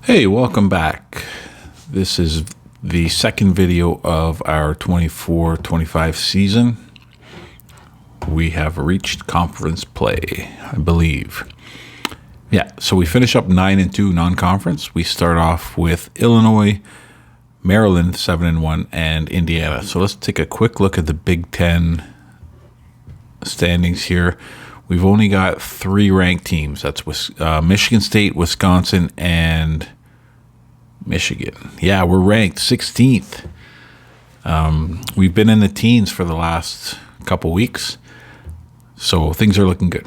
Hey, welcome back. This is the second video of our 24-25 season. We have reached conference play, I believe. Yeah, so we finish up 9-2 non-conference. We start off with Illinois, Maryland 7-1, and Indiana. So let's take a quick look at the Big Ten standings here. We've only got 3 ranked teams. That's Michigan State, Wisconsin, and Michigan. Yeah, we're ranked 16th. We've been in the teens for the last couple weeks, so things are looking good.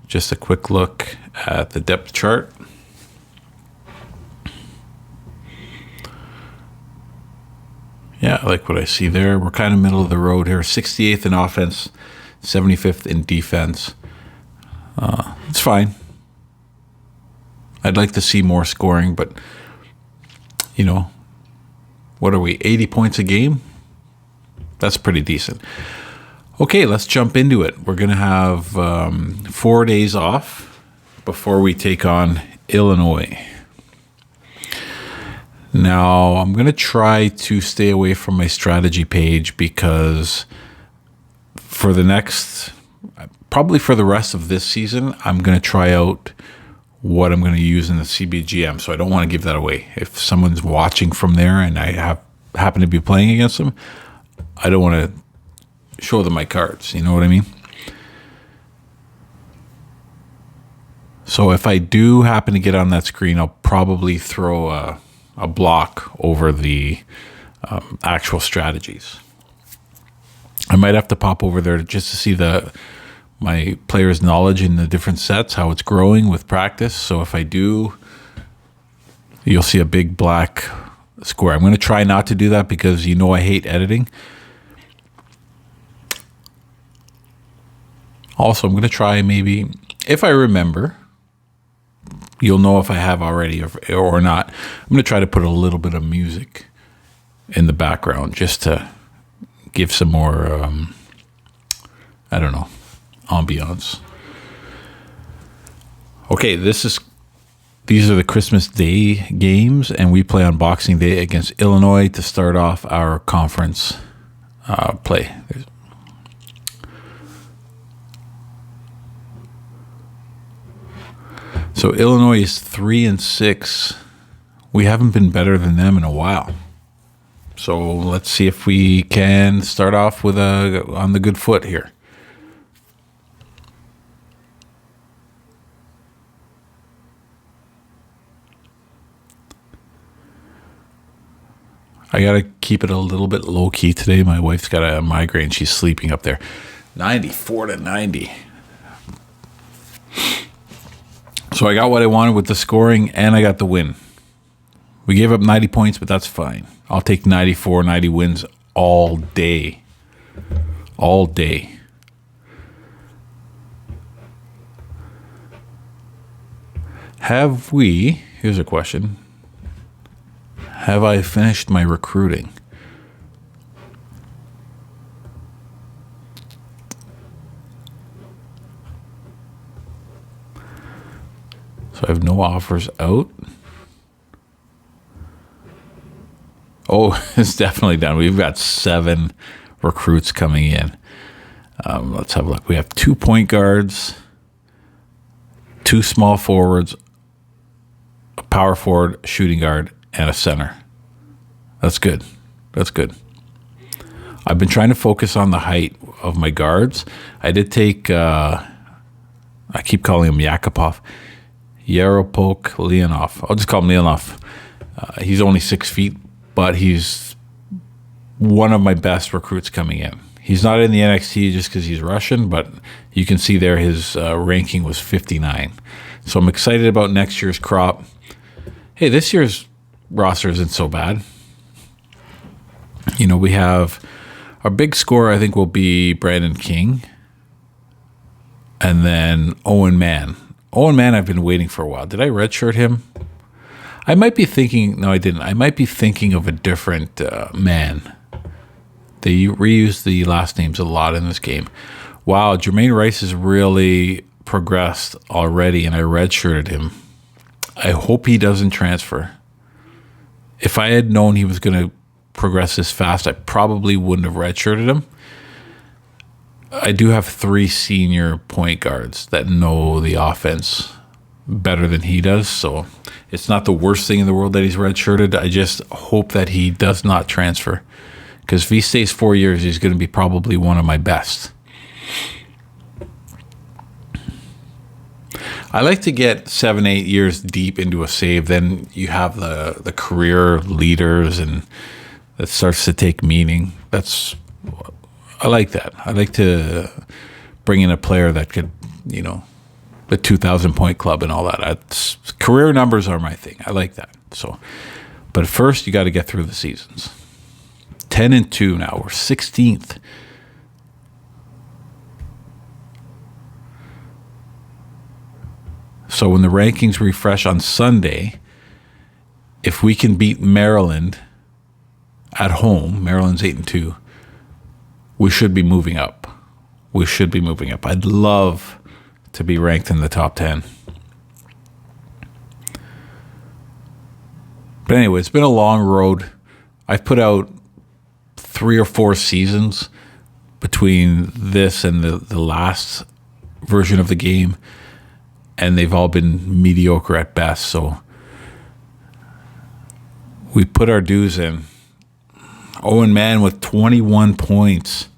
Just a quick look at the depth chart. Yeah, I like what I see there. We're kind of middle of the road here. 68th in offense, 75th in defense. It's fine. I'd like to see more scoring, but you know, what are we, 80 points a game? That's pretty decent. Okay, let's jump into it. We're going to have 4 days off before we take on Illinois. Now, I'm going to try to stay away from my strategy page because for the next, probably for the rest of this season, I'm going to try out what I'm going to use in the CBGM. So I don't want to give that away. If someone's watching from there and I happen to be playing against them, I don't want to show them my cards. You know what I mean? So if I do happen to get on that screen, I'll probably throw a block over the actual strategies. I might have to pop over there just to see my players' knowledge in the different sets, how it's growing with practice. So if I do, you'll see a big black square. I'm going to try not to do that because you know I hate editing. Also, I'm going to try maybe, if I remember, you'll know if I have already or not. I'm going to try to put a little bit of music in the background just to give some more, I don't know, ambiance. Okay, these are the Christmas Day games, and we play on Boxing Day against Illinois to start off our conference play. So Illinois is 3-6. We haven't been better than them in a while. So let's see if we can start off with on the good foot here. I got to keep it a little bit low key today. My wife's got a migraine. She's sleeping up there. 94-90. So I got what I wanted with the scoring, and I got the win. We gave up 90 points, but that's fine. I'll take 94, 90 wins all day. All day. Here's a question. Have I finished my recruiting? So I have no offers out. Oh, it's definitely done. We've got 7 recruits coming in. Let's have a look. We have 2 point guards, 2 small forwards, a power forward, shooting guard, and a center. That's good. That's good. I've been trying to focus on the height of my guards. I did take, I keep calling him Yakupov. Yaropolk Leonov. I'll just call him Leonov. He's only 6 feet, but he's one of my best recruits coming in. He's not in the NXT just because he's Russian, but you can see there his ranking was 59. So I'm excited about next year's crop. Hey, this year's roster isn't so bad. You know, we have our big scorer, I think, will be Brandon King. And then Owen Mann. Owen Mann, I've been waiting for a while. Did I redshirt him? I might be thinking, no, I didn't. I might be thinking of a different man. They reuse the last names a lot in this game. Wow, Jermaine Rice has really progressed already, and I redshirted him. I hope he doesn't transfer. If I had known he was going to progress this fast, I probably wouldn't have redshirted him. I do have 3 senior point guards that know the offense better than he does, so it's not the worst thing in the world that he's redshirted. I just hope that he does not transfer, because if he stays 4 years, he's going to be probably one of my best. I like to get 7-8 years deep into a save. Then you have the career leaders, and that starts to take meaning. I like that. I like to bring in a player that could, the 2,000 point club and all that. Career numbers are my thing. I like that. So, but first you got to get through the seasons. 10-2 now. We're 16th. So when the rankings refresh on Sunday, if we can beat Maryland at home, Maryland's 8-2, we should be moving up. I'd love to be ranked in the top 10. But anyway, it's been a long road. I've put out 3 or 4 seasons between this and the last version of the game, and they've all been mediocre at best. So we put our dues in. Owen Mann with 21 points.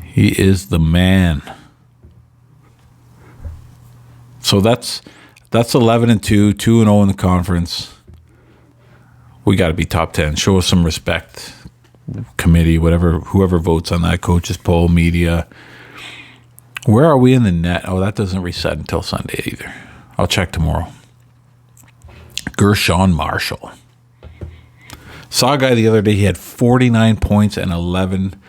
He is the man. So that's 11-2, 2-0 in the conference. We got to be top 10. Show us some respect. Committee, whoever votes on that, coaches poll, media. Where are we in the net? Oh, that doesn't reset until Sunday either. I'll check tomorrow. Gershon Marshall. Saw a guy the other day, he had 49 points and 11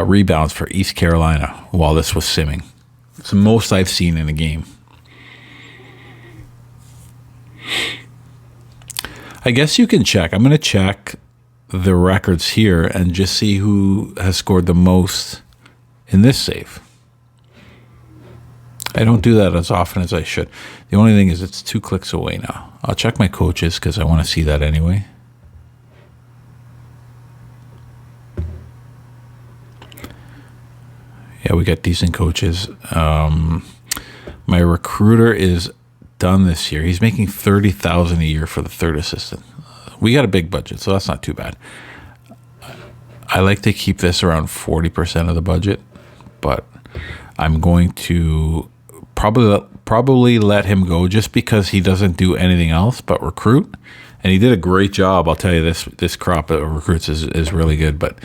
rebounds for East Carolina while this was simming. It's the most I've seen in a game. I guess you can check. I'm going to check the records here and just see who has scored the most in this save. I don't do that as often as I should. The only thing is it's 2 clicks away now. I'll check my coaches because I want to see that anyway. Yeah, we got decent coaches. My recruiter is done this year. He's making $30,000 a year for the third assistant. We got a big budget, so that's not too bad. I like to keep this around 40% of the budget, but I'm going to probably let him go just because he doesn't do anything else but recruit. And he did a great job. I'll tell you, this crop of recruits is really good, but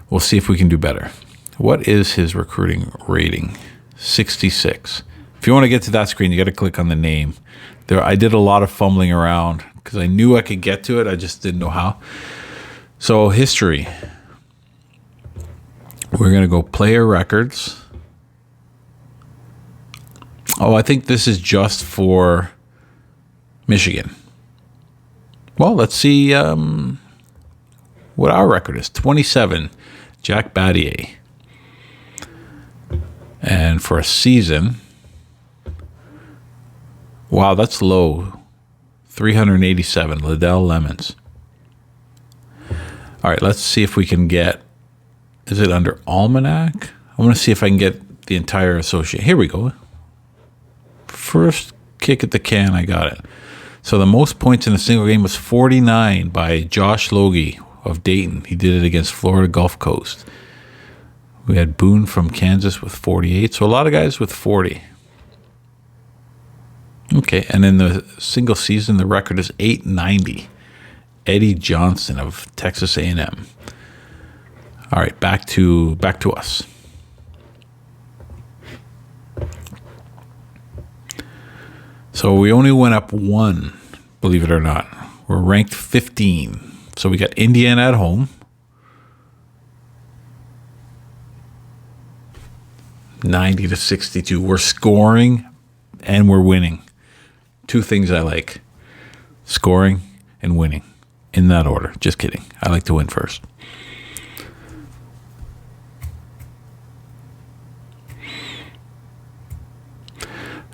we'll see if we can do better. What is his recruiting rating? 66. If you want to get to that screen, you got to click on the name. I did a lot of fumbling around because I knew I could get to it. I just didn't know how. So history. We're going to go player records. Oh, I think this is just for Michigan. Well, let's see what our record is. 27, Jack Battier. And for a season, wow, that's low. 387, Liddell Lemons. All right, let's see if we can get, is it under Almanac? I want to see if I can get the entire associate. Here we go. First kick at the can, I got it. So the most points in a single game was 49 by Josh Logie of Dayton. He did it against Florida Gulf Coast. We had Boone from Kansas with 48. So a lot of guys with 40. Okay, and in the single season, the record is 890. Eddie Johnson of Texas A&M. All right, back to us. So we only went up 1, believe it or not. We're ranked 15. So we got Indiana at home. 90-62. We're scoring and we're winning. 2 things I like. Scoring and winning. In that order. Just kidding. I like to win first.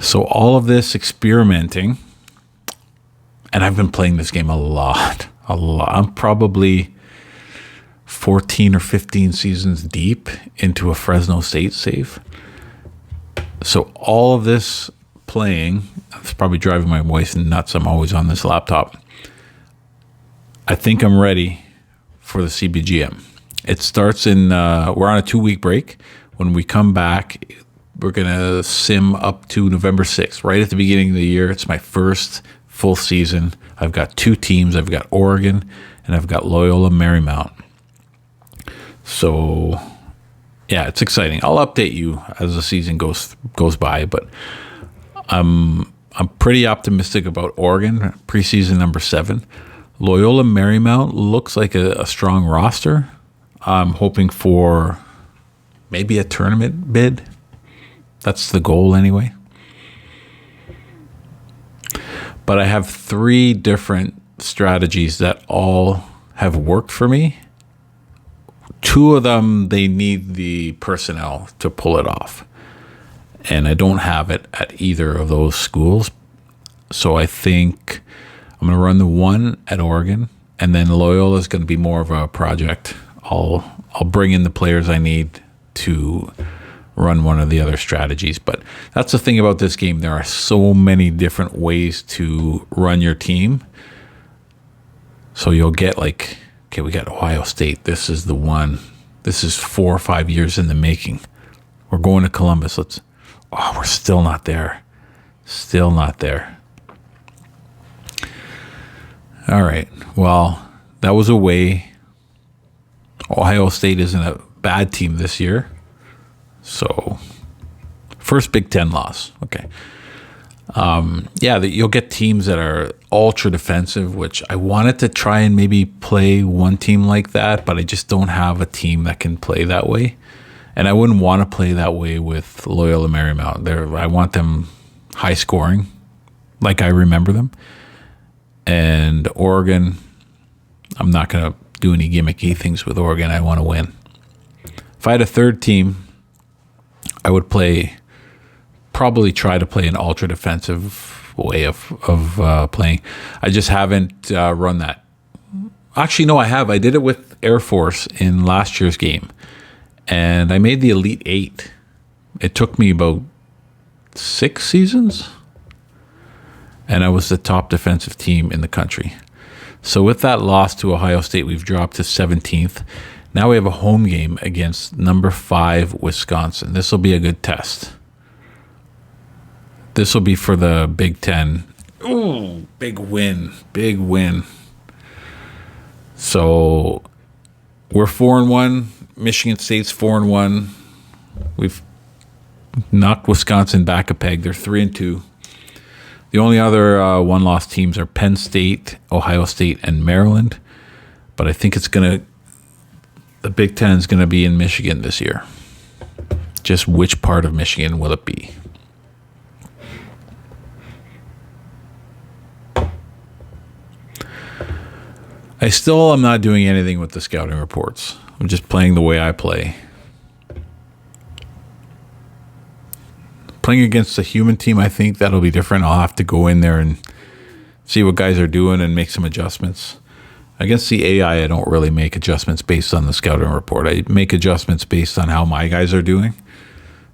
So all of this experimenting, and I've been playing this game a lot. I'm probably 14 or 15 seasons deep into a Fresno State save. So all of this playing, it's probably driving my wife nuts. I'm always on this laptop. I think I'm ready for the CBGM. It starts in, we're on a 2-week break. When we come back, we're going to sim up to November 6th, right at the beginning of the year. It's my first full season. I've got 2 teams. I've got Oregon and I've got Loyola Marymount. So, yeah, it's exciting. I'll update you as the season goes by, but I'm pretty optimistic about Oregon, preseason number 7. Loyola Marymount looks like a strong roster. I'm hoping for maybe a tournament bid. That's the goal anyway. But I have 3 different strategies that all have worked for me. 2 of them, they need the personnel to pull it off. And I don't have it at either of those schools. So I think I'm going to run the one at Oregon, and then Loyola is going to be more of a project. I'll bring in the players I need to run one of the other strategies. But that's the thing about this game. There are so many different ways to run your team. So you'll get like, okay, we got Ohio State. This is the one. This is 4 or 5 years in the making. We're going to Columbus. We're still not there. Still not there. All right. Well, that was a way. Ohio State isn't a bad team this year. So, first Big Ten loss. Okay. You'll get teams that are ultra defensive, which I wanted to try and maybe play one team like that, but I just don't have a team that can play that way. And I wouldn't want to play that way with Loyola Marymount. I want them high scoring, like I remember them. And Oregon, I'm not going to do any gimmicky things with Oregon. I want to win. If I had a third team, I would probably try to play an ultra defensive way of playing. I just haven't run that. Actually, no, I have. I did it with Air Force in last year's game, and I made the Elite 8. It took me about 6 seasons, and I was the top defensive team in the country. So with that loss to Ohio State, we've dropped to 17th. Now we have a home game against number 5 Wisconsin. This will be a good test. This will be for the Big Ten. Ooh, big win. Big win. So we're 4-1. Michigan State's 4-1. We've knocked Wisconsin back a peg. They're 3-2. The only other one-loss teams are Penn State, Ohio State, and Maryland. But I think the Big Ten is going to be in Michigan this year. Just which part of Michigan will it be? I still am not doing anything with the scouting reports. I'm just playing the way I play. Playing against a human team, I think that'll be different. I'll have to go in there and see what guys are doing and make some adjustments. Against the AI, I don't really make adjustments based on the scouting report. I make adjustments based on how my guys are doing,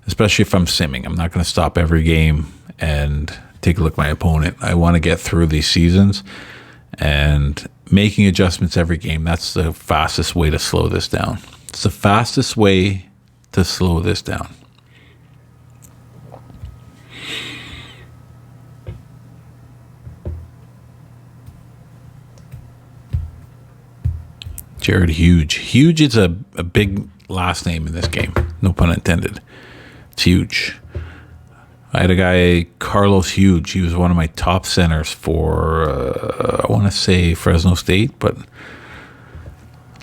especially if I'm simming. I'm not going to stop every game and take a look at my opponent. I want to get through these seasons, and making adjustments every game, that's the fastest way to slow this down. It's the fastest way to slow this down. Jared Huge. Huge is a big last name in this game. No pun intended. It's huge. I had a guy, Carlos Huge. He was one of my top centers for, I want to say Fresno State. But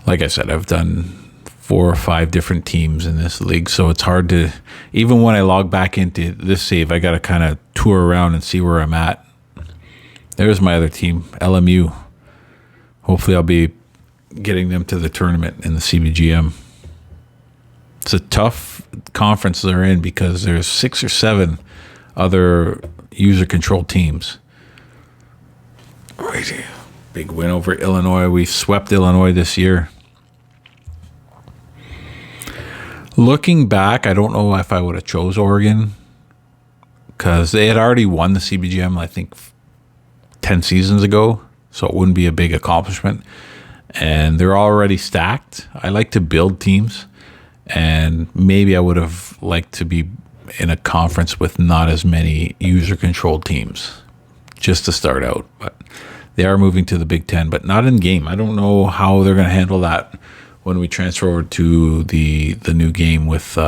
like I said, I've done 4 or 5 different teams in this league. So it's hard to, even when I log back into this save, I got to kind of tour around and see where I'm at. There's my other team, LMU. Hopefully I'll be getting them to the tournament in the CBGM. It's a tough conference they're in because there's 6 or 7 other user-controlled teams. Right here. Big win over Illinois. We swept Illinois this year. Looking back, I don't know if I would have chose Oregon because they had already won the CBGM, I think, 10 seasons ago, so it wouldn't be a big accomplishment. And they're already stacked. I like to build teams, and maybe I would have liked to be in a conference with not as many user-controlled teams just to start out. But they are moving to the Big Ten, but not in game. I don't know how they're going to handle that when we transfer over to the new game with,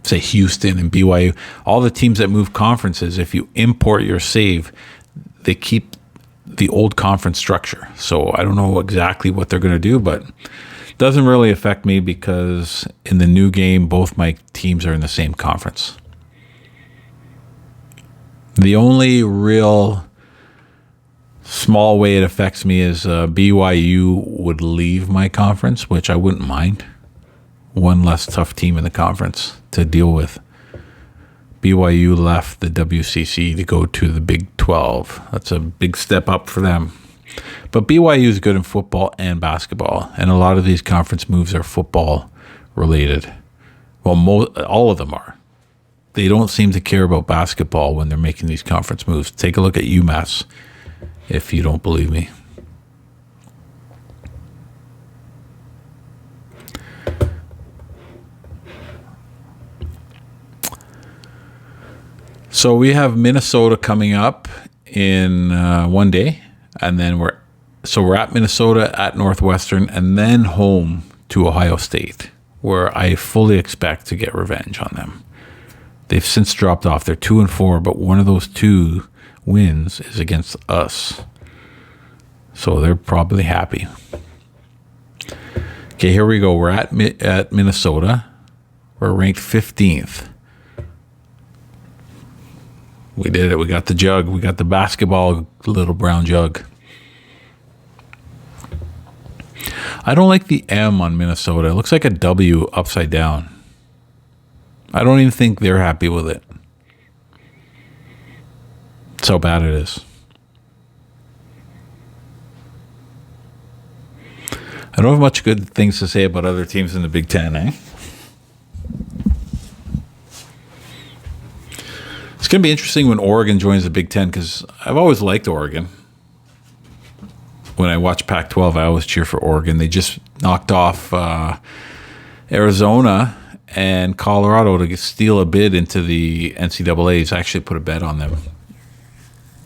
say, Houston and BYU. All the teams that move conferences, if you import your save, they keep the old conference structure. So I don't know exactly what they're going to do, but it doesn't really affect me because in the new game, both my teams are in the same conference. The only real small way it affects me is BYU would leave my conference, which I wouldn't mind. One less tough team in the conference to deal with. BYU left the WCC to go to the Big 12. That's a big step up for them. But BYU is good in football and basketball, and a lot of these conference moves are football related. Well, all of them are. They don't seem to care about basketball when they're making these conference moves. Take a look at UMass if you don't believe me. So we have Minnesota coming up in one day, and then we're at Minnesota, at Northwestern, and then home to Ohio State, where I fully expect to get revenge on them. They've since dropped off. They're 2-4, but one of those two wins is against us, so they're probably happy. Okay, here we go. We're at Minnesota. We're ranked 15th. We did it. We got the jug. We got the basketball little brown jug. I don't like the M on Minnesota. It looks like a W upside down. I don't even think they're happy with it. That's how bad it is. I don't have much good things to say about other teams in the Big Ten, eh? It's going to be interesting when Oregon joins the Big Ten because I've always liked Oregon. When I watch Pac-12, I always cheer for Oregon. They just knocked off Arizona and Colorado to steal a bid into the NCAAs. I actually put a bet on them.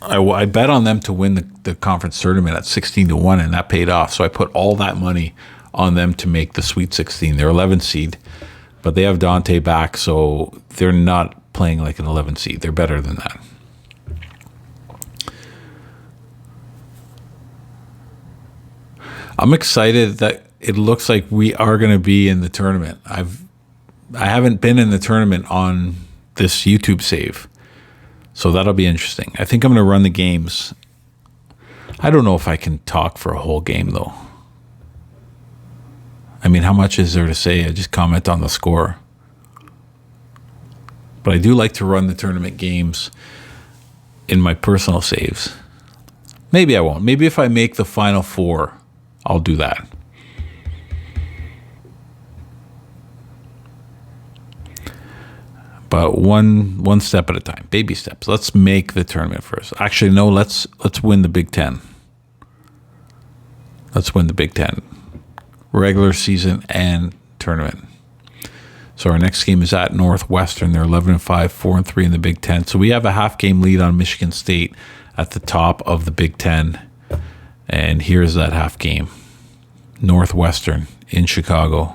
I bet on them to win the conference tournament at 16-1, and that paid off. So I put all that money on them to make the Sweet 16. They're 11 seed, but they have Dante back, so they're not playing like an 11 seed. They're better than that. I'm excited that it looks like we are going to be in the tournament. I haven't been in the tournament on this YouTube save, so that'll be interesting. I think I'm going to run the games. I don't know if I can talk for a whole game, though. I mean, how much is there to say? I just comment on the score. But I do like to run the tournament games in my personal saves. Maybe I won't. Maybe if I make the Final Four, I'll do that. But one step at a time. Baby steps. Let's make the tournament first. Actually, no, let's win the Big Ten. Let's win the Big Ten. Regular season and tournament. So our next game is at Northwestern. They're 11-5, 4-3 in the Big Ten. So we have a half game lead on Michigan State at the top of the Big Ten. And here's that half game. Northwestern in Chicago.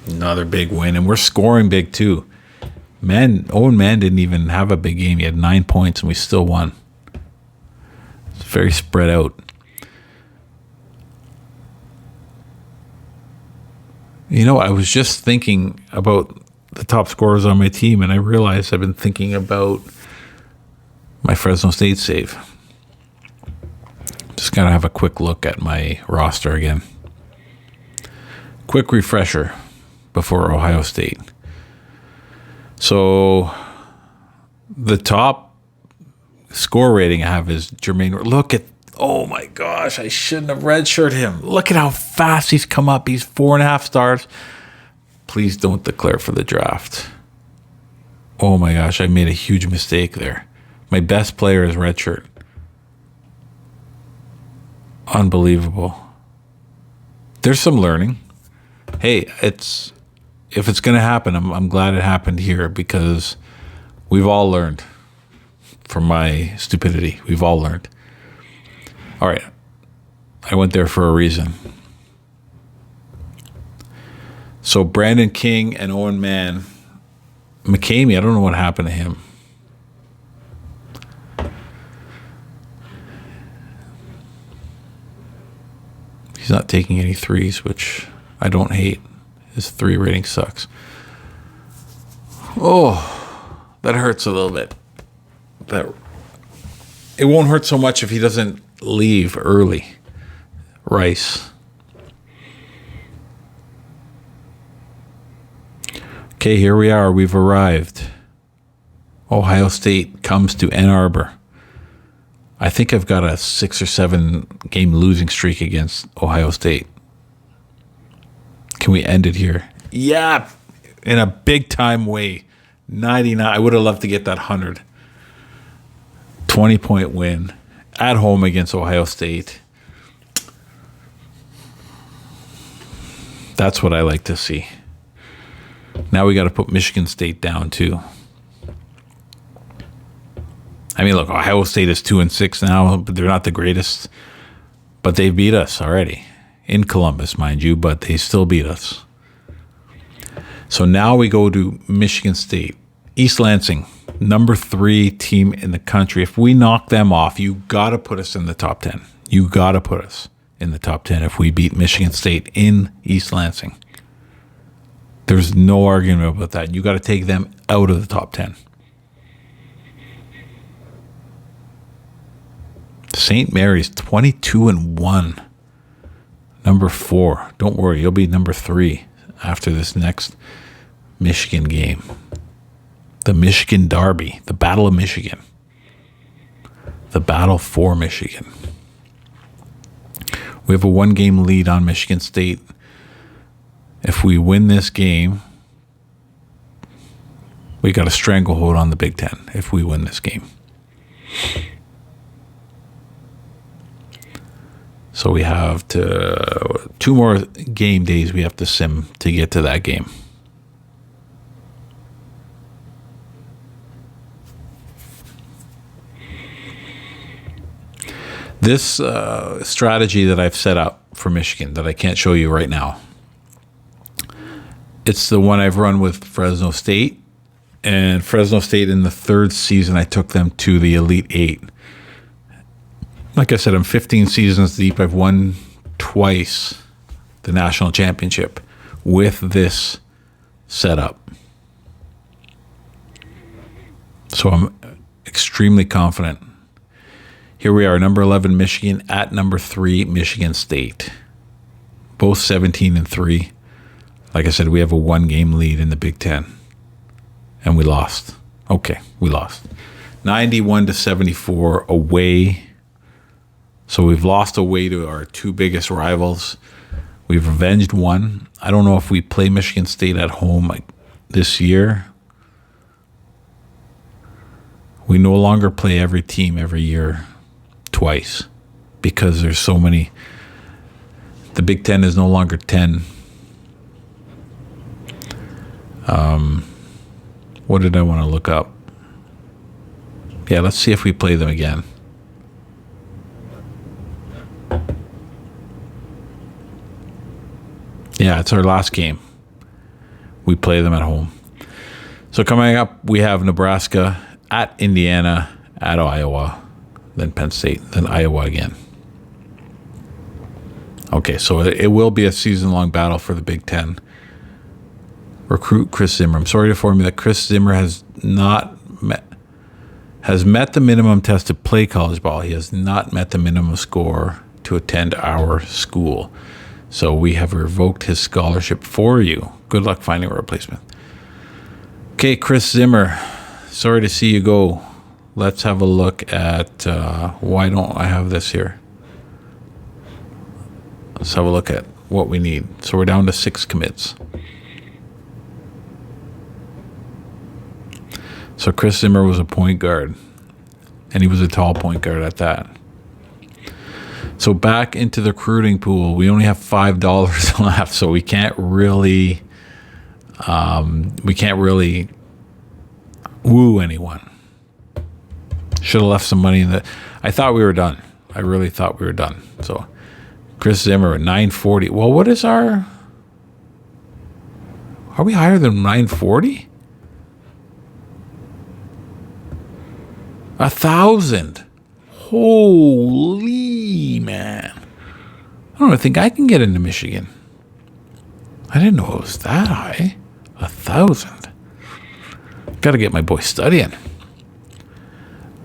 Another big win. And we're scoring big too. Owen Mann didn't even have a big game. He had 9 points and we still won. It's very spread out. You know, I was just thinking about the top scorers on my team, and I realized I've been thinking about my Fresno State save. Just gotta have a quick look at my roster again. Quick refresher before Ohio State. So The top score rating I have is Jermaine. Look at, oh my gosh, I shouldn't have redshirted him. Look at how fast he's come up. He's 4.5 stars. Please don't declare for the draft. Oh my gosh, I made a huge mistake there. My best player is redshirt. Unbelievable. There's some learning. Hey, if it's going to happen, I'm glad it happened here because we've all learned from my stupidity. We've all learned. All right. I went there for a reason. So Brandon King and Owen Mann. McCamey, I don't know what happened to him. He's not taking any threes, which I don't hate. His 3 rating sucks. Oh, that hurts a little bit. It won't hurt so much if he doesn't leave early. Rice. Okay, here we are. We've arrived. Ohio State comes to Ann Arbor. I think I've got a 6 or 7 game losing streak against Ohio State. Can we end it here? Yeah, in a big time way. 99. I would have loved to get that 100. 20-point win at home against Ohio State. That's what I like to see. Now we got to put Michigan State down too. I mean, look, Ohio State is 2-6 now, but they're not the greatest. But they beat us already. In Columbus, mind you, but they still beat us. So now we go to Michigan State. East Lansing, number 3 team in the country. If we knock them off, you got to put us in the top 10. You got to put us in the top 10 if we beat Michigan State in East Lansing. There's no argument about that. You got to take them out of the top 10. St. Mary's 22-1. Number 4. Don't worry, you'll be number 3 after this next Michigan game. The Michigan Derby. The Battle of Michigan. The battle for Michigan. We have a 1-game lead on Michigan State. If we win this game, we got a stranglehold on the Big Ten if we win this game. So we have 2 more game days we have to sim to get to that game. This strategy that I've set up for Michigan that I can't show you right now, it's the one I've run with Fresno State. And Fresno State in the 3rd season, I took them to the Elite 8. Like I said, I'm 15 seasons deep. I've won twice the national championship with this setup. So I'm extremely confident. Here we are, number 11 Michigan at number 3 Michigan State. Both 17-3. Like I said, we have a 1-game lead in the Big Ten. And we lost. Okay, we lost. 91-74 away. So we've lost away to our 2 biggest rivals. We've avenged one. I don't know if we play Michigan State at home this year. We no longer play every team every year twice because there's so many. The Big Ten is no longer 10. What did I want to look up? Yeah, let's see if we play them again. Yeah, it's our last game. We play them at home. So coming up, we have Nebraska at Indiana, at Iowa, then Penn State, then Iowa again. Okay, so it will be a season-long battle for the Big Ten. Recruit Chris Zimmer. I'm sorry to inform you that Chris Zimmer has met the minimum test to play college ball. He has not met the minimum score to attend our school. So we have revoked his scholarship for you. Good luck finding a replacement. Okay, Chris Zimmer, sorry to see you go. Let's have a look at, why don't I have this here? Let's have a look at what we need. So we're down to 6 commits. So Chris Zimmer was a point guard, and he was a tall point guard at that. So back into the recruiting pool, we only have $5 left, so we can't really woo anyone. Should have left some money in the. I thought we were done. I really thought we were done. So Chris Zimmer at 940. Well, what is our? Are we higher than 940? 1,000. Holy man. I don't think I can get into Michigan. I didn't know it was that high. 1,000. Got to get my boy studying.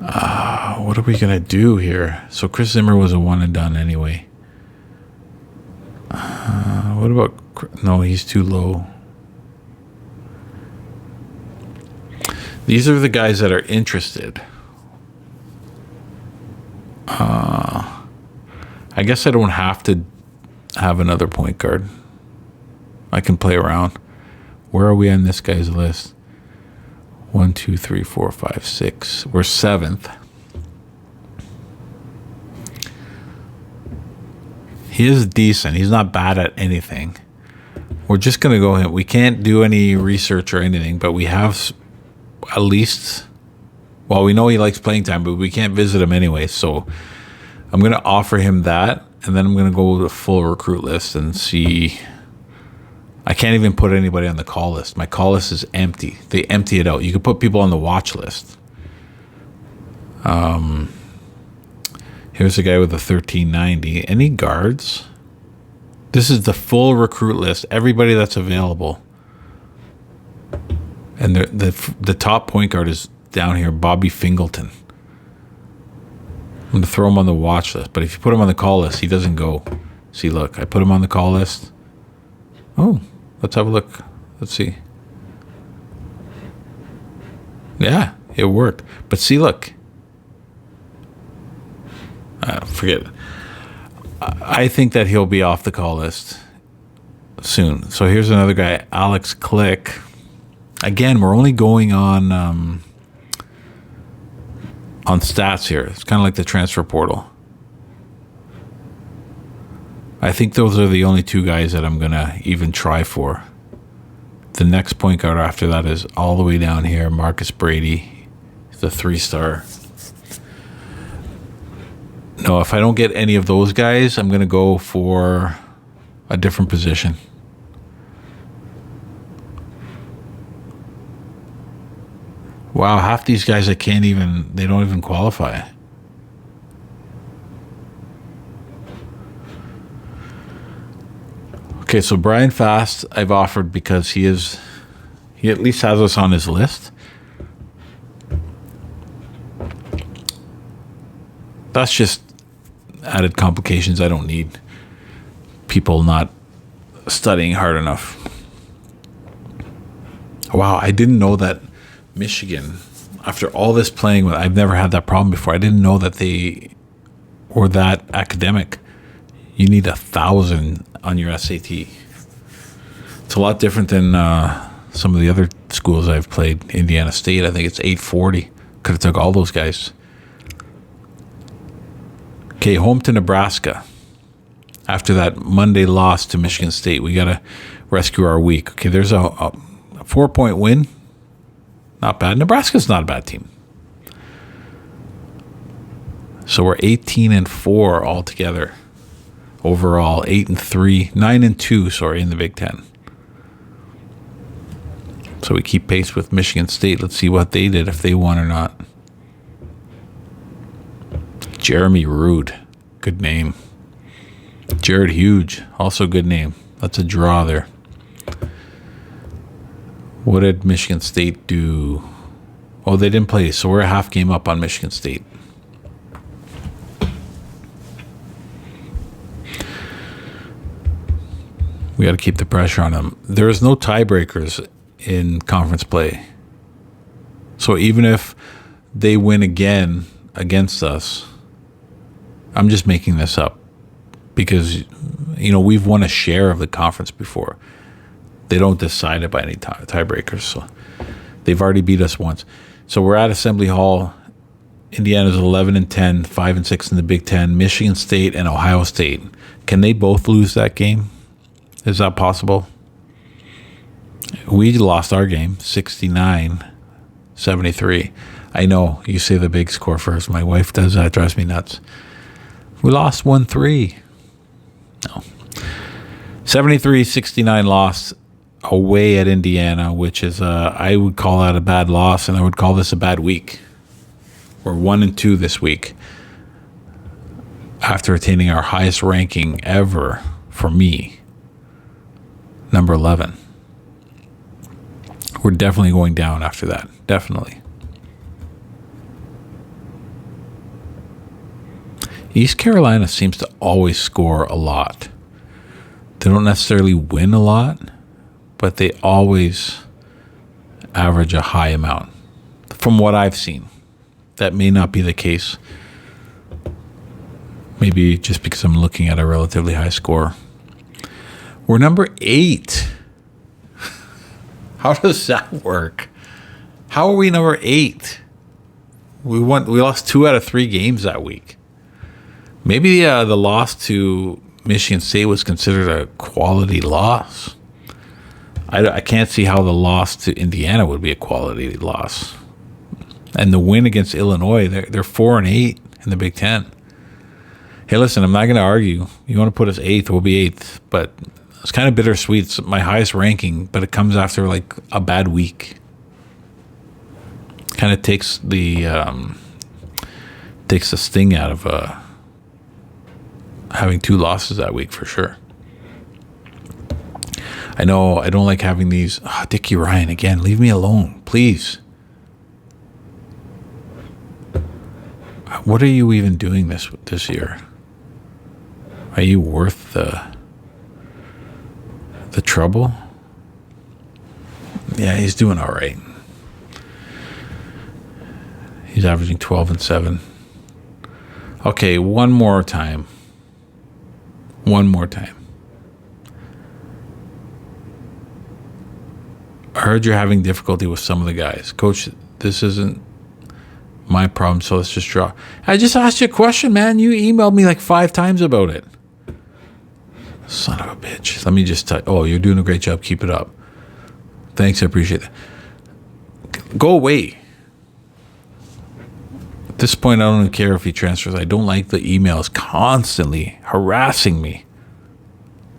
What are we going to do here? So Chris Zimmer was a one and done anyway. What about... No, he's too low. These are the guys that are interested. I guess I don't have to have another point guard. I can play around. Where are we on this guy's list? 1, 2, 3, 4, 5, 6. We're 7th. He is decent. He's not bad at anything. We're just going to go in. We can't do any research or anything, but we have at least... Well, we know he likes playing time, but we can't visit him anyway. So I'm going to offer him that, and then I'm going to go with a full recruit list and see. I can't even put anybody on the call list. My call list is empty. They empty it out. You can put people on the watch list. Here's a guy with a 1390. Any guards? This is the full recruit list. Everybody that's available. And the top point guard is down here, Bobby Fingleton. I'm going to throw him on the watch list, but if you put him on the call list, he doesn't go. See, look, I put him on the call list. Oh, let's have a look. Let's see. Yeah, it worked. But see, look. Forget it. I think that he'll be off the call list soon. So here's another guy, Alex Click. Again, we're only going on stats here. It's kind of like the transfer portal. I think those are the only 2 guys that I'm going to even try for. The next point guard after that is all the way down here, Marcus Brady. He's a 3-star. No, if I don't get any of those guys, I'm going to go for a different position. Wow, half these guys they don't even qualify. Okay, so Brian Fast I've offered because he at least has us on his list. That's just added complications. I don't need people not studying hard enough. Wow, I didn't know that Michigan, after all this playing with, I've never had that problem before. I didn't know that they were that academic. You need 1,000 on your SAT. It's a lot different than some of the other schools I've played. Indiana State, I think it's 840. Could have took all those guys. Okay, home to Nebraska. After that Monday loss to Michigan State, we got to rescue our week. Okay, there's a 4-point win. Not bad. Nebraska's not a bad team. So we're 18-4 altogether. Overall, 8-3, 9-2, in the Big Ten. So we keep pace with Michigan State. Let's see what they did, if they won or not. Jeremy Rude, good name. Jared Huge, also good name. That's a draw there. What did Michigan State do? Oh, they didn't play, so we're a half game up on Michigan State. We got to keep the pressure on them. There's no tiebreakers in conference play. So So even if they win again against us, I'm just making this up because, we've won a share of the conference before. They don't decide it by any tiebreakers. So they've already beat us once. So we're at Assembly Hall. Indiana's 11-10, 5-6 in the Big Ten. Michigan State and Ohio State. Can they both lose that game? Is that possible? We lost our game, 69-73. I know, you say the big score first. My wife does that. It drives me nuts. We lost 1-3. No. 73-69 loss away at Indiana, which is, I would call that a bad loss, and I would call this a bad week. We're 1-2 this week after attaining our highest ranking ever for me, number 11. We're definitely going down after that. Definitely. East Carolina seems to always score a lot. They don't necessarily win a lot, but they always average a high amount. From what I've seen, that may not be the case. Maybe just because I'm looking at a relatively high score. We're number 8. How does that work? How are we number 8? We lost 2 out of 3 games that week. Maybe the loss to Michigan State was considered a quality loss. I can't see how the loss to Indiana would be a quality loss. And the win against Illinois, they're 4-8 in the Big Ten. Hey, listen, I'm not going to argue. You want to put us 8th, we'll be 8th. But it's kind of bittersweet. It's my highest ranking, but it comes after like a bad week. Kind of takes the sting out of having 2 losses that week for sure. I know I don't like having these. Dickie Ryan again. Leave me alone, please. What are you even doing this year? Are you worth the trouble? Yeah, he's doing all right. He's averaging 12-7. Okay, one more time. I heard you're having difficulty with some of the guys. Coach, this isn't my problem, so let's just draw. I just asked you a question, man. You emailed me like 5 times about it. Son of a bitch. Let me just tell you. Oh, you're doing a great job. Keep it up. Thanks, I appreciate that. Go away. At this point, I don't even care if he transfers. I don't like the emails constantly harassing me.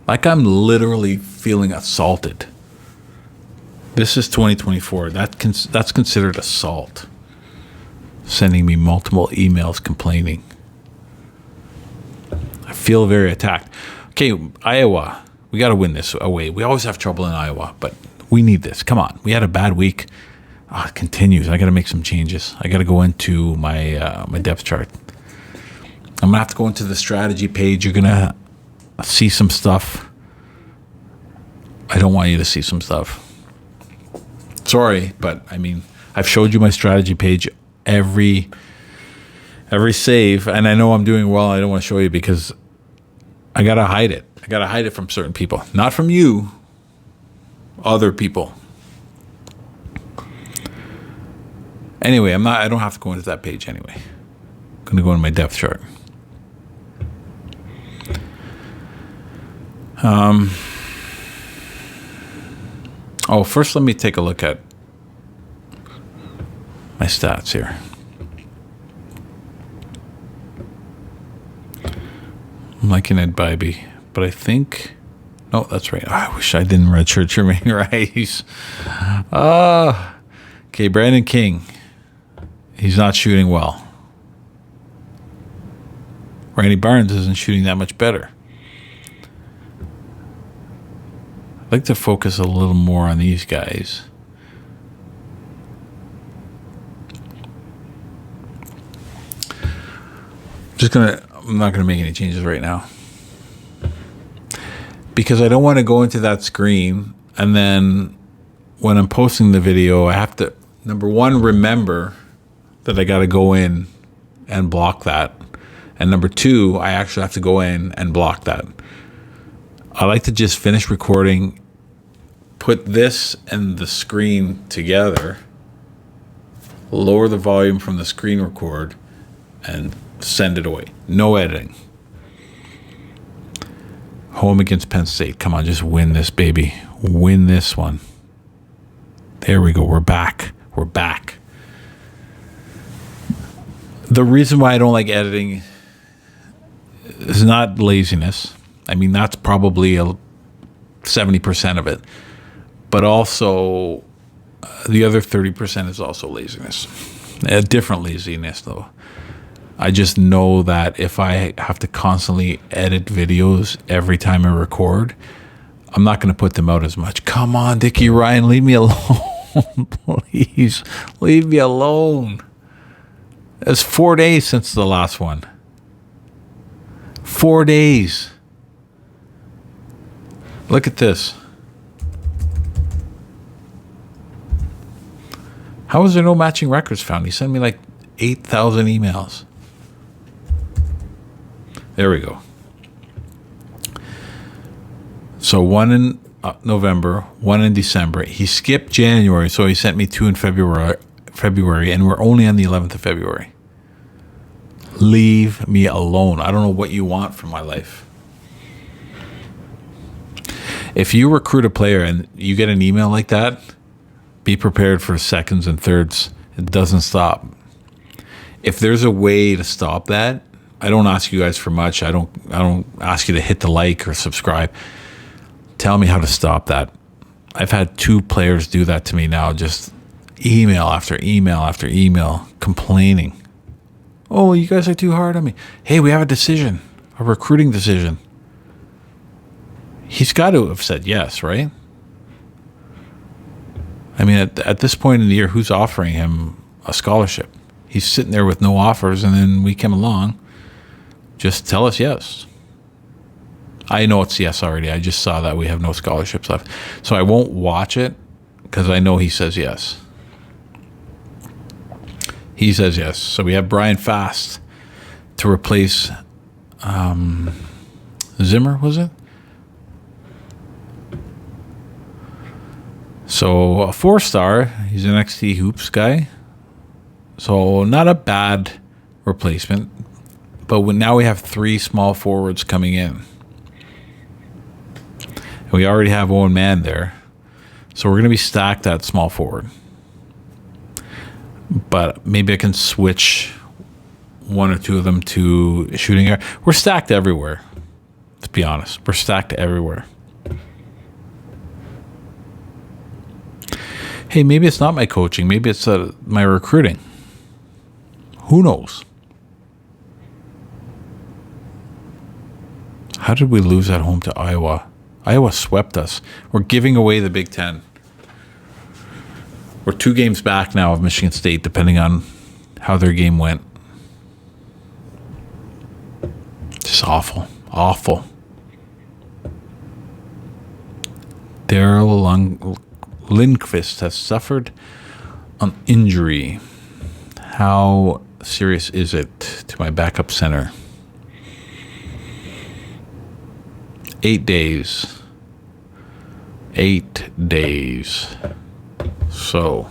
Like I'm literally feeling assaulted. This is 2024. That's considered assault. Sending me multiple emails complaining. I feel very attacked. Okay, Iowa. We got to win this away. We always have trouble in Iowa, but we need this. Come on. We had a bad week. It continues. I got to make some changes. I got to go into my my depth chart. I'm going to have to go into the strategy page. You're going to see some stuff. I don't want you to see some stuff. Sorry, but I mean, I've showed you my strategy page every save, and I know I'm doing well. I don't want to show you because I gotta hide it. I gotta hide it from certain people, not from you, other people. Anyway, I don't have to go into that page anyway. I'm gonna go into my depth chart. First let me take a look at my stats here. I'm liking Ed Bybee, but I think... No, that's right. I wish I didn't redshirt Jermaine Rice. Okay, Brandon King. He's not shooting well. Randy Barnes isn't shooting that much better. I'd like to focus a little more on these guys. I'm not gonna make any changes right now because I don't want to go into that screen and then when I'm posting the video I have to number one, remember that I got to go in and block that. And number two, I actually have to go in and block that. I like to just finish recording, put this and the screen together, lower the volume from the screen record, and send it away. No editing. Home against Penn State. Come on, just win this, baby. Win this one. There we go. We're back. We're back. The reason why I don't like editing is not laziness. I mean, that's probably 70% of it. But also, the other 30% is also laziness. A different laziness, though. I just know that if I have to constantly edit videos every time I record, I'm not going to put them out as much. Come on, Dickie Ryan, leave me alone. Please, leave me alone. It's 4 days since the last one. 4 days. Look at this. How is there no matching records found? He sent me like 8,000 emails. There we go. So one in November, one in December. He skipped January, so he sent me 2 in February, and we're only on the 11th of February. Leave me alone. I don't know what you want from my life. If you recruit a player and you get an email like that, be prepared for seconds and thirds. It doesn't stop. If there's a way to stop that, I don't ask you guys for much. I don't ask you to hit the like or subscribe. Tell me how to stop that. I've had 2 players do that to me now, just email after email after email, complaining. Oh, you guys are too hard on me. Hey, we have a decision, a recruiting decision. He's got to have said yes, right? I mean, at this point in the year, who's offering him a scholarship? He's sitting there with no offers, and then we came along. Just tell us yes. I know it's yes already. I just saw that we have no scholarships left. So I won't watch it because I know he says yes. He says yes. So we have Brian Fast to replace Zimmer, was it? So a 4-star. He's an XT Hoops guy. So not a bad replacement. But now we have 3 small forwards coming in. And we already have Owen Mann there. So we're going to be stacked at small forward. But maybe I can switch 1 or 2 of them to shooting guard. We're stacked everywhere, to be honest. We're stacked everywhere. Hey, maybe it's not my coaching. Maybe it's my recruiting. Who knows? How did we lose at home to Iowa? Iowa swept us. We're giving away the Big Ten. We're 2 games back now of Michigan State, depending on how their game went. Just awful. Awful. Daryl Lindqvist has suffered an injury. How serious is it to my backup center? 8 days. 8 days. So,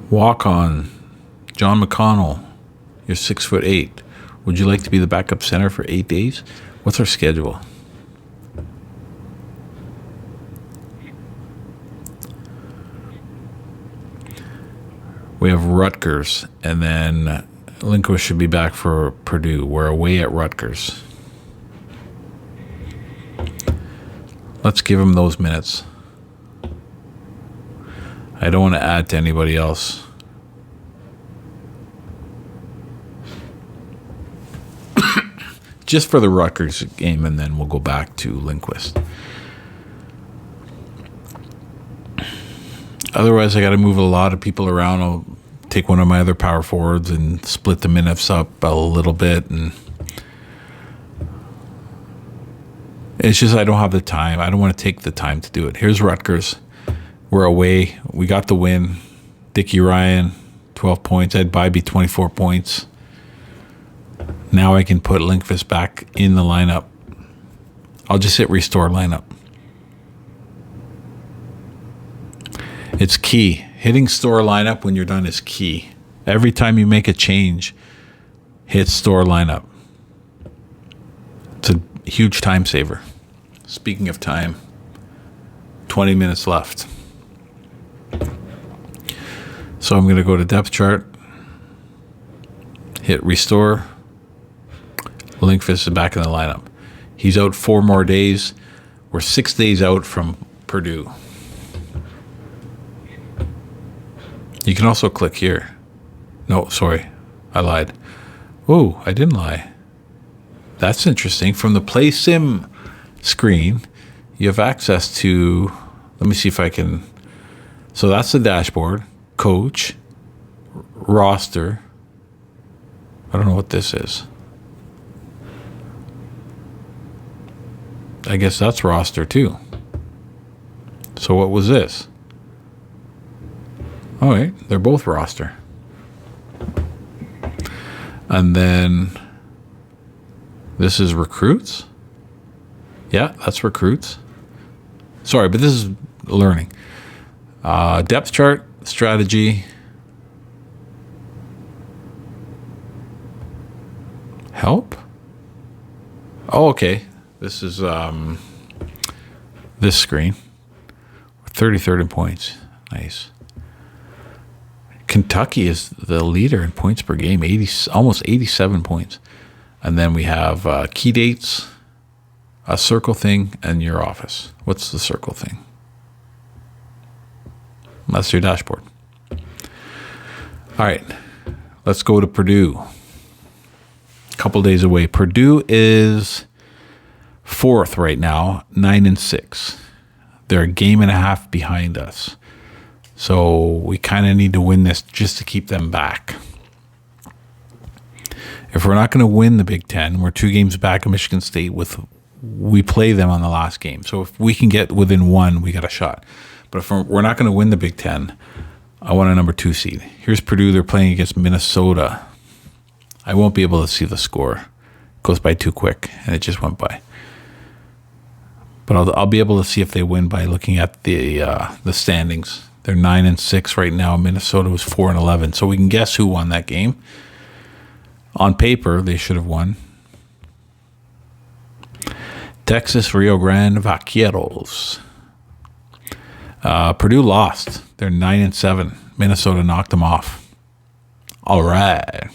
walk on. John McConnell, you're 6'8". Would you like to be the backup center for 8 days? What's our schedule? We have Rutgers, and then Lindquist should be back for Purdue. We're away at Rutgers. Let's give him those minutes. I don't want to add to anybody else. Just for the Rutgers game, and then we'll go back to Lindquist. Otherwise, I got to move a lot of people around. I'll take one of my other power forwards and split the minutes up a little bit. And It's just I don't have the time. I don't want to take the time to do it. Here's Rutgers. We're away. We got the win. Dickie Ryan, 12 points. Ed Bybee, 24 points. Now I can put Linkfist back in the lineup. I'll just hit restore lineup. It's key. Hitting store lineup when you're done is key. Every time you make a change, hit store lineup. It's a huge time saver. Speaking of time, 20 minutes left. So I'm going to go to depth chart, hit restore. Linkfist is back in the lineup. He's out 4 more days. We're 6 days out from Purdue. You can also click here. No, sorry. I lied. Oh, I didn't lie. That's interesting. From the Play Sim screen, you have access to... Let me see if I can... So that's the dashboard. Coach. Roster. I don't know what this is. I guess that's roster too. So what was this? All right, they're both roster. And then this is recruits. Yeah, that's recruits. Sorry, but this is learning. Depth chart, strategy. Help? Oh, okay. This is this screen. 33rd in points. Nice. Kentucky is the leader in points per game, almost 87 points. And then we have key dates, a circle thing, and your office. What's the circle thing? That's your dashboard. All right, let's go to Purdue. A couple days away. Purdue is 4th right now, 9-6. They're a game and a half behind us. So we kind of need to win this just to keep them back. If we're not going to win the Big Ten, we're 2 games back of Michigan State. We play them on the last game. So if we can get within 1, we got a shot. But if we're not going to win the Big Ten, I want a number 2 seed. Here's Purdue. They're playing against Minnesota. I won't be able to see the score. It goes by too quick, and it just went by. But I'll be able to see if they win by looking at the standings. They're 9-6 right now. Minnesota was 4-11. So we can guess who won that game. On paper, they should have won. Texas Rio Grande Vaqueros. Purdue lost. They're 9-7. Minnesota knocked them off. All right.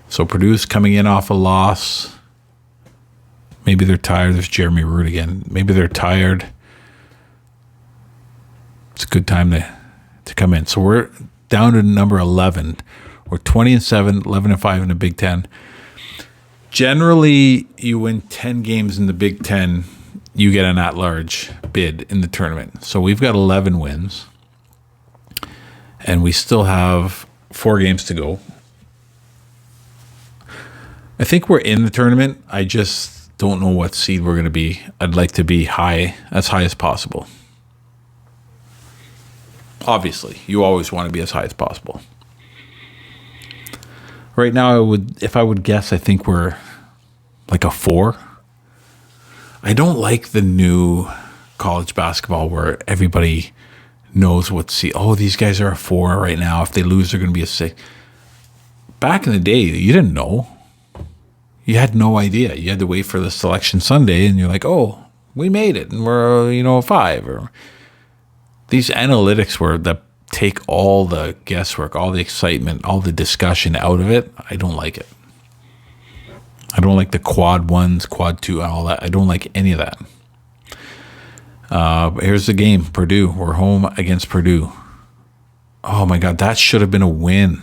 So Purdue's coming in off a loss. Maybe they're tired. There's Jeremy Root again. Maybe they're tired. It's a good time to come in. So we're down to number 11. We're 20-7, 11-5 in the Big Ten. Generally, you win 10 games in the Big Ten, you get an at-large bid in the tournament. So we've got 11 wins, and we still have 4 games to go. I think we're in the tournament. I just don't know what seed we're going to be. I'd like to be as high as possible. Obviously, you always want to be as high as possible. Right now, if I would guess, I think we're like a 4. I don't like the new college basketball where everybody knows what seed. Oh, these guys are a 4 right now. If they lose, they're going to be a 6. Back in the day, you didn't know. You had no idea. You had to wait for the selection Sunday, and you're like, oh, we made it, and we're a 5. Or these analytics that take all the guesswork, all the excitement, all the discussion out of it. I don't like it. I don't like the quad 1s, quad 2, and all that. I don't like any of that. Here's the game, Purdue. We're home against Purdue. Oh, my God, that should have been a win.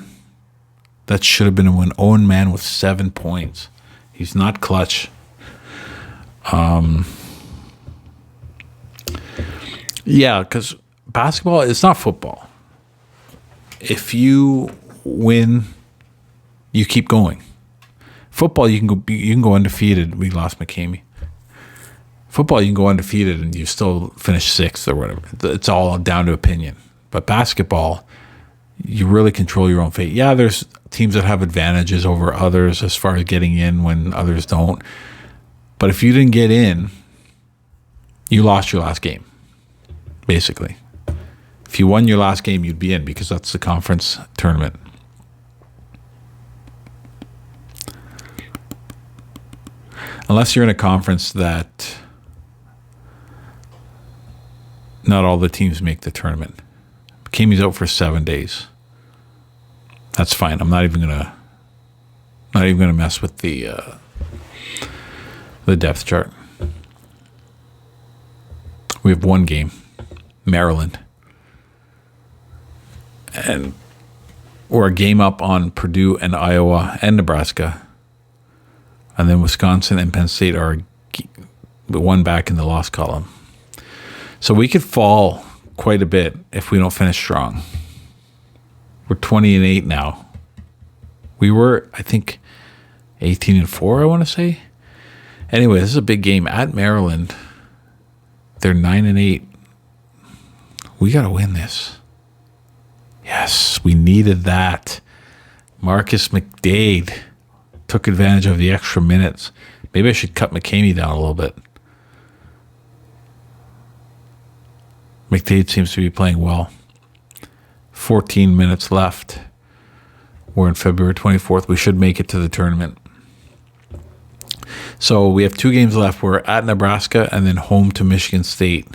That should have been a win. Owen Mann with 7 points. He's not clutch. Yeah, because basketball is not football. If you win, you keep going. Football, you can go undefeated. We lost McCamey. Football, you can go undefeated and you still finish sixth or whatever. It's all down to opinion. But basketball, you really control your own fate. Yeah, there's teams that have advantages over others as far as getting in when others don't. But if you didn't get in, you lost your last game, basically. If you won your last game, you'd be in because that's the conference tournament. Unless you're in a conference that not all the teams make the tournament. McCamey's out for 7 days. That's fine. I'm not even gonna mess with the depth chart. We have one game, Maryland, and we're a game up on Purdue and Iowa and Nebraska. And then Wisconsin and Penn State are one back in the loss column. So we could fall quite a bit if we don't finish strong. We're 20-8 now. We were, I think, 18-4, I want to say. Anyway, this is a big game at Maryland. They're 9-8. We got to win this. Yes, we needed that. Marcus McDade took advantage of the extra minutes. Maybe I should cut McCamey down a little bit. McDade seems to be playing well. 14 minutes left. We're on February 24th. We should make it to the tournament. So we have 2 games left. We're at Nebraska and then home to Michigan State.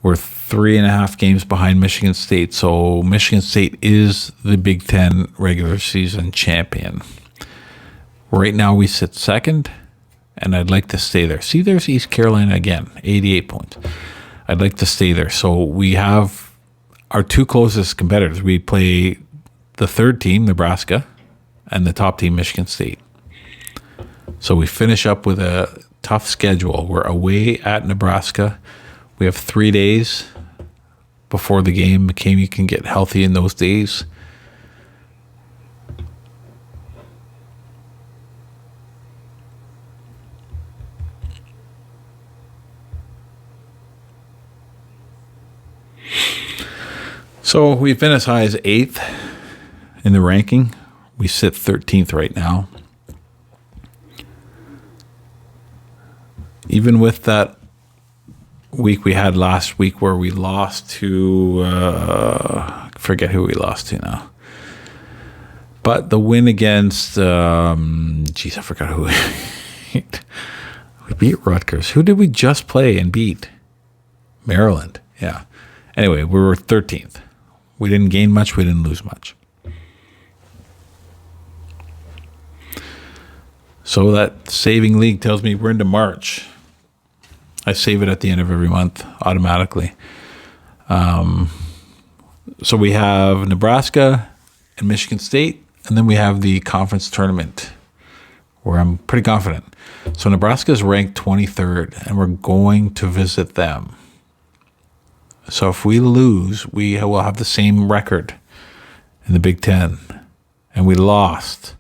We're 3.5 games behind Michigan State. So Michigan State is the Big Ten regular season champion. Right now we sit second, and I'd like to stay there. See, there's East Carolina again, 88 points. I'd like to stay there. So we have our 2 closest competitors. We play the 3rd team, Nebraska, and the top team, Michigan State. So we finish up with a tough schedule. We're away at Nebraska. We have 3 days before the game. McCamey can get healthy in those days. So we've been as high as 8th in the ranking. We sit 13th right now. Even with that week we had last week where we lost to, I forget who we lost to now. But the win against, I forgot who we beat Rutgers. Who did we just play and beat? Maryland, yeah. Anyway, we were 13th. We didn't gain much. We didn't lose much. So that saving league tells me we're into March. I save it at the end of every month automatically. So we have Nebraska and Michigan State, and then we have the conference tournament where I'm pretty confident. So Nebraska is ranked 23rd, and we're going to visit them. So if we lose, we will have the same record in the Big Ten. And we lost.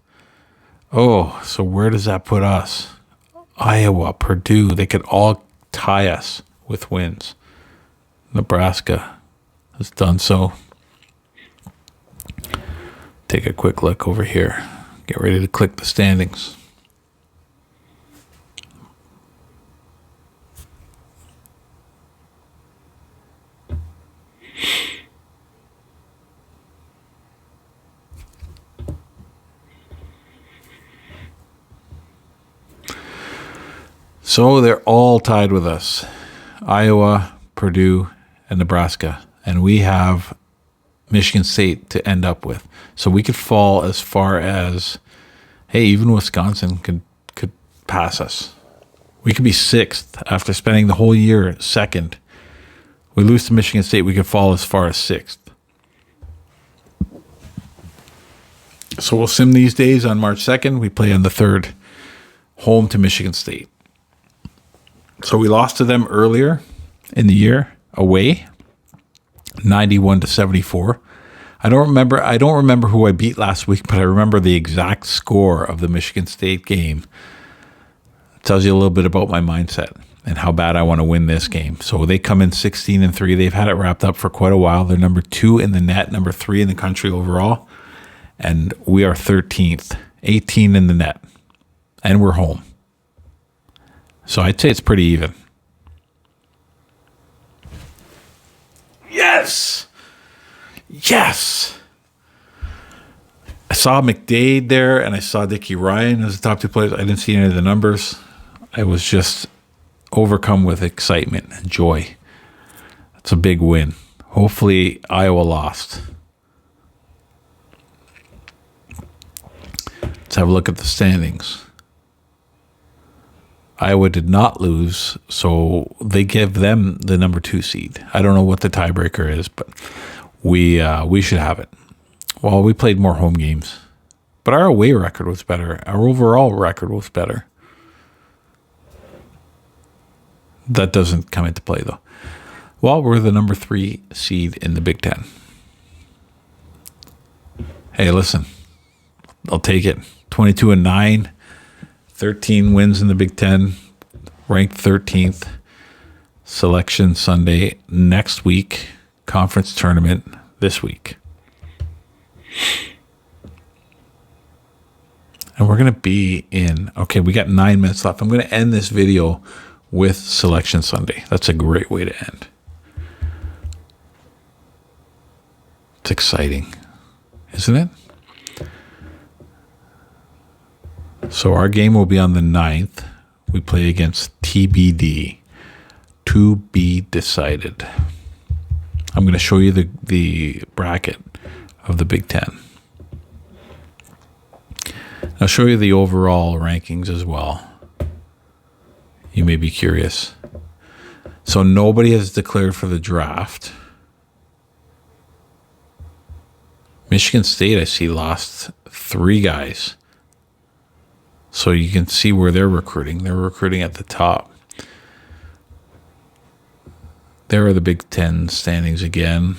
Oh, so where does that put us? Iowa, Purdue, they could all tie us with wins. Nebraska has done so. Take a quick look over here. Get ready to click the standings. So they're all tied with us. Iowa, Purdue, and Nebraska. And we have Michigan State to end up with. So we could fall as far as, hey, even Wisconsin could pass us. We could be 6th after spending the whole year 2nd. We lose to Michigan State, we could fall as far as 6th. So we'll sim these days on March 2nd. We play on the 3rd, home to Michigan State. So we lost to them earlier in the year, away, 91-74. I don't remember who I beat last week, but I remember the exact score of the Michigan State game. It tells you a little bit about my mindset. and how bad I want to win this game. So they come in 16-3. They've had it wrapped up for quite a while. They're number 2 in the net, number 3 in the country overall. And we are 13th, 18 in the net. And we're home. So I'd say it's pretty even. Yes! Yes! I saw McDade there, and I saw Dickie Ryan as the top 2 players. I didn't see any of the numbers. I was just overcome with excitement and joy. That's a big win. Hopefully, Iowa lost. Let's have a look at the standings. Iowa did not lose, so they give them the number 2 seed. I don't know what the tiebreaker is, but we should have it. Well, we played more home games, but our away record was better. Our overall record was better. That doesn't come into play, though. Well, we're the number 3 seed in the Big Ten. Hey, listen, I'll take it. 22-9, 13 wins in the Big Ten, ranked 13th. Selection Sunday next week, conference tournament this week. And we're going to be in, okay, we got 9 minutes left. I'm going to end this video with Selection Sunday. That's a great way to end. It's exciting, isn't it? So our game will be on the 9th. We play against TBD, to be decided. I'm going to show you the bracket of the Big Ten. I'll show you the overall rankings as well. You may be curious. So nobody has declared for the draft. Michigan State, I see, lost 3 guys. So you can see where they're recruiting. They're recruiting at the top. There are the Big Ten standings again.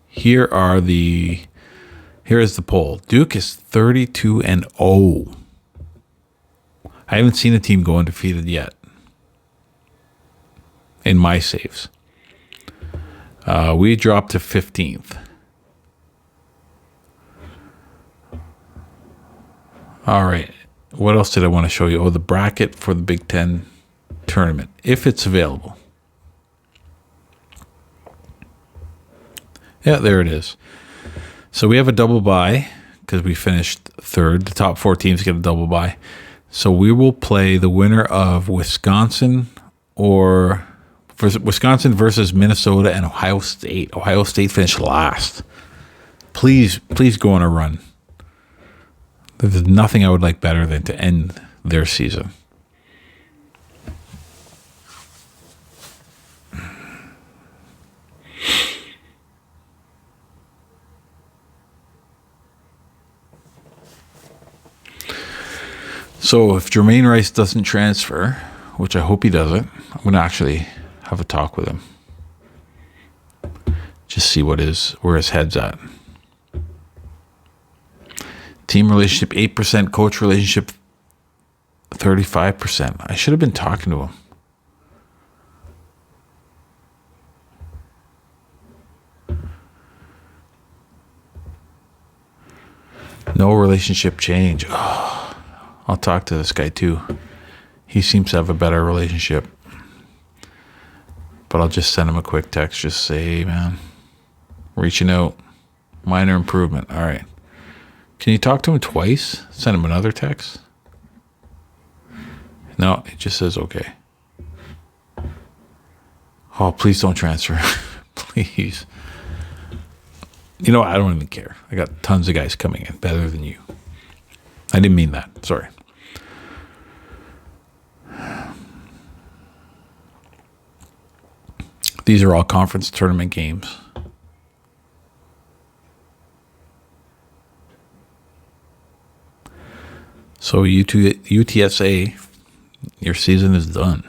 Here is the poll. Duke is 32-0. I haven't seen a team go undefeated yet in my saves. We dropped to 15th. All right. What else did I want to show you? Oh, the bracket for the Big Ten tournament, if it's available. Yeah, there it is. So we have a double bye because we finished 3rd. The top 4 teams get a double bye. So we will play the winner of Wisconsin versus Minnesota and Ohio State. Ohio State finished last. Please go on a run. There's nothing I would like better than to end their season. So if Jermaine Rice doesn't transfer, which I hope he doesn't, I'm going to actually have a talk with him. Just see where his head's at. Team relationship 8%, coach relationship 35%. I should have been talking to him. No relationship change. Oh, I'll talk to this guy too. He seems to have a better relationship. But I'll just send him a quick text. Just say, hey, man, reaching out. Minor improvement. All right. Can you talk to him twice? Send him another text? No, it just says okay. Oh, please don't transfer. Please. You know, I don't even care. I got tons of guys coming in better than you. I didn't mean that. Sorry. These are all conference tournament games. So UTSA, your season is done.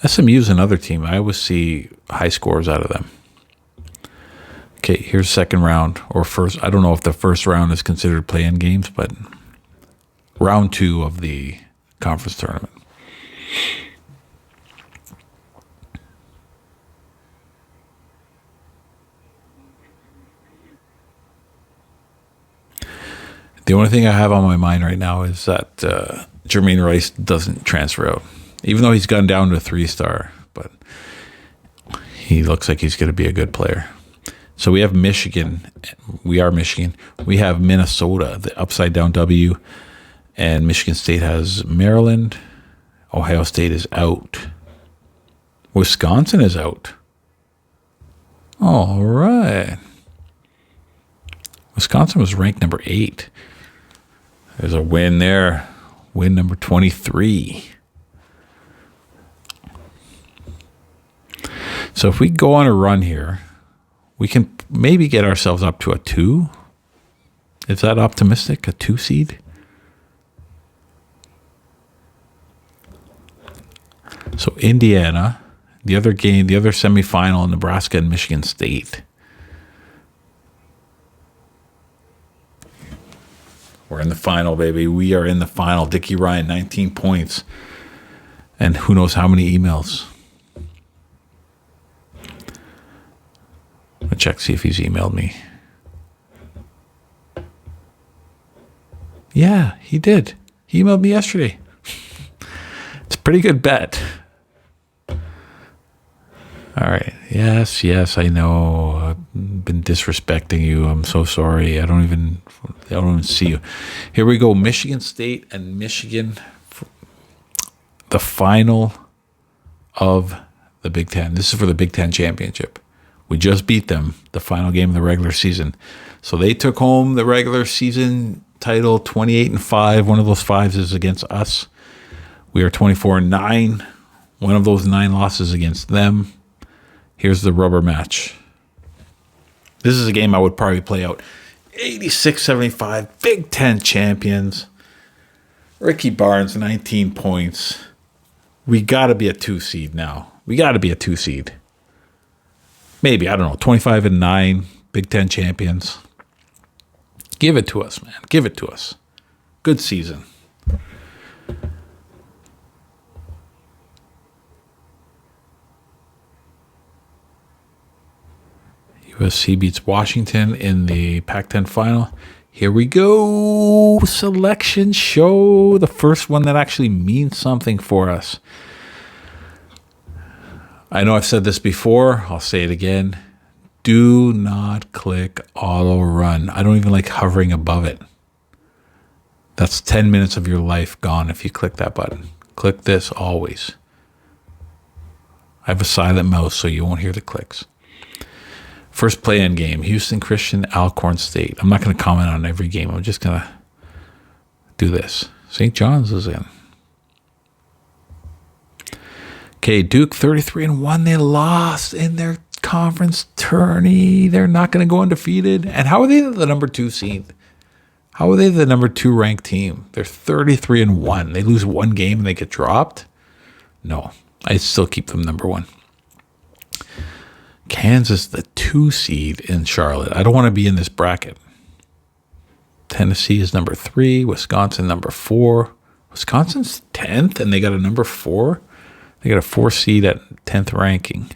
SMU is another team. I always see high scores out of them. Okay, here's second round or first. I don't know if the first round is considered play-in games, but round 2 of the conference tournament. The only thing I have on my mind right now is that Jermaine Rice doesn't transfer out, even though he's gone down to 3-star, but he looks like he's going to be a good player. So we have Michigan. We are Michigan. We have Minnesota, the upside down W, and Michigan State has Maryland. Ohio State is out. Wisconsin is out. All right. Wisconsin was ranked number 8. There's a win there. Win number 23. So if we go on a run here, we can maybe get ourselves up to a 2. Is that optimistic? A 2 seed? So Indiana, the other game, the other semifinal, Nebraska and Michigan State. We're in the final, baby. We are in the final. Dickie Ryan, 19 points. And who knows how many emails. I'll check, see if he's emailed me. Yeah, he did. He emailed me yesterday. It's a pretty good bet. All right. Yes, I know. I've been disrespecting you. I'm so sorry. I don't even see you. Here we go. Michigan State and Michigan. The final of the Big Ten. This is for the Big Ten championship. We just beat them, the final game of the regular season. So they took home the regular season title 28-5. One of those 5s is against us. We are 24-9. One of those 9 losses against them. Here's the rubber match. This is a game I would probably play out. 86-75, Big Ten champions. Ricky Barnes, 19 points. We got to be a 2 seed now. We got to be a 2 seed. Maybe, I don't know, 25-9, Big Ten champions. Give it to us, man. Give it to us. Good season. USC beats Washington in the Pac-10 final. Here we go. Selection show. The first one that actually means something for us. I know I've said this before. I'll say it again. Do not click auto run. I don't even like hovering above it. That's 10 minutes of your life gone if you click that button. Click this always. I have a silent mouse so you won't hear the clicks. First play-in game, Houston Christian, Alcorn State. I'm not going to comment on every game. I'm just going to do this. St. John's is in. Okay, Duke 33-1. They lost in their conference tourney. They're not going to go undefeated. And how are they the number 2 seed? How are they the number 2 ranked team? They're 33-1. They lose one game and they get dropped? No, I still keep them number 1. Kansas, the 2 seed in Charlotte. I don't want to be in this bracket. Tennessee is number 3. Wisconsin, number 4. Wisconsin's 10th, and they got a number 4. They got a 4 seed at 10th ranking.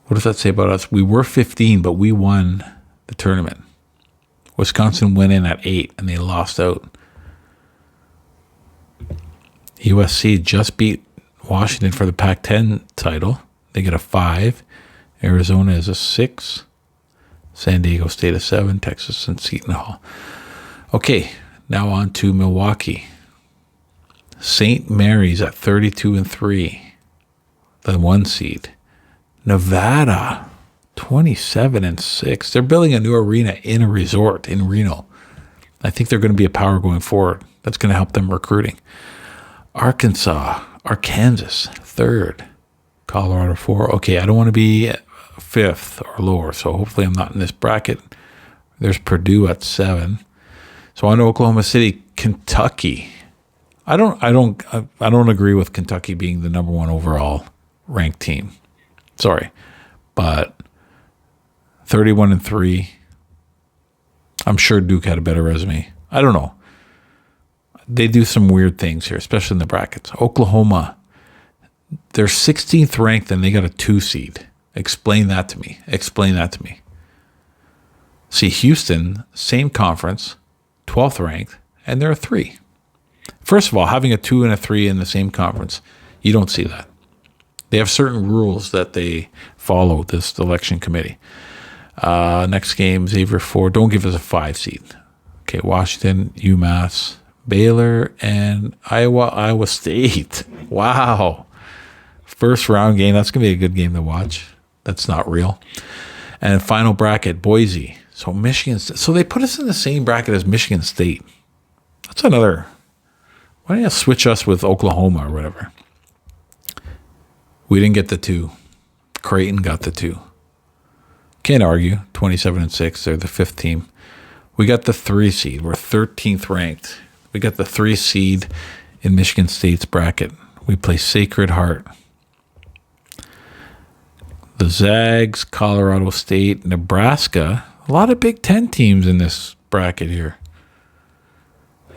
What does that say about us? We were 15, but we won the tournament. Wisconsin went in at 8, and they lost out. USC just beat Washington for the Pac-10 title. They get a 5. Arizona is a 6. San Diego State a 7. Texas and Seton Hall. Okay, now on to Milwaukee. St. Mary's at 32-3. The 1 seed. Nevada, 27-6. They're building a new arena in a resort in Reno. I think they're going to be a power going forward. That's going to help them recruiting. Arkansas, 3rd. Colorado 4. Okay, I don't want to be 5th or lower, so hopefully I'm not in this bracket. There's Purdue at 7. So on to Oklahoma City, Kentucky. I don't agree with Kentucky being the number 1 overall ranked team. Sorry, but 31-3. I'm sure Duke had a better resume. I don't know. They do some weird things here, especially in the brackets. Oklahoma, they're 16th ranked and they got a 2 seed. Explain that to me. See, Houston, same conference, 12th ranked, and they're a 3. First of all, having a 2 and a 3 in the same conference, you don't see that. They have certain rules that they follow, this election committee. Next game, Xavier 4. Don't give us a 5 seed. Okay, Washington, UMass, Baylor, and Iowa State. Wow. First round game. That's going to be a good game to watch. That's not real. And final bracket, Boise. So Michigan. So they put us in the same bracket as Michigan State. That's another. Why don't you switch us with Oklahoma or whatever? We didn't get the 2. Creighton got the 2. Can't argue. 27-6. They're the 5th team. We got the 3 seed. We're 13th ranked. We got the 3 seed in Michigan State's bracket. We play Sacred Heart. The Zags, Colorado State, Nebraska. A lot of Big Ten teams in this bracket here.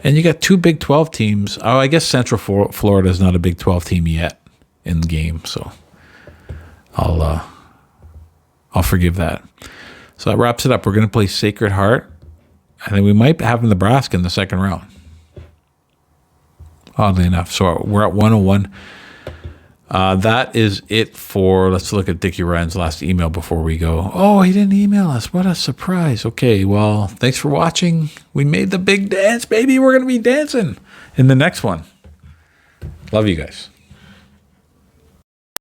And you got 2 Big 12 teams. Oh, I guess Central Florida is not a Big 12 team yet in the game, so I'll forgive that. So that wraps it up. We're going to play Sacred Heart, and then we might have Nebraska in the second round. Oddly enough. So we're at 101. That is it for, let's look at Dickie Ryan's last email before we go. Oh, he didn't email us. What a surprise. Okay, well, thanks for watching. We made the big dance, baby. We're going to be dancing in the next one. Love you guys.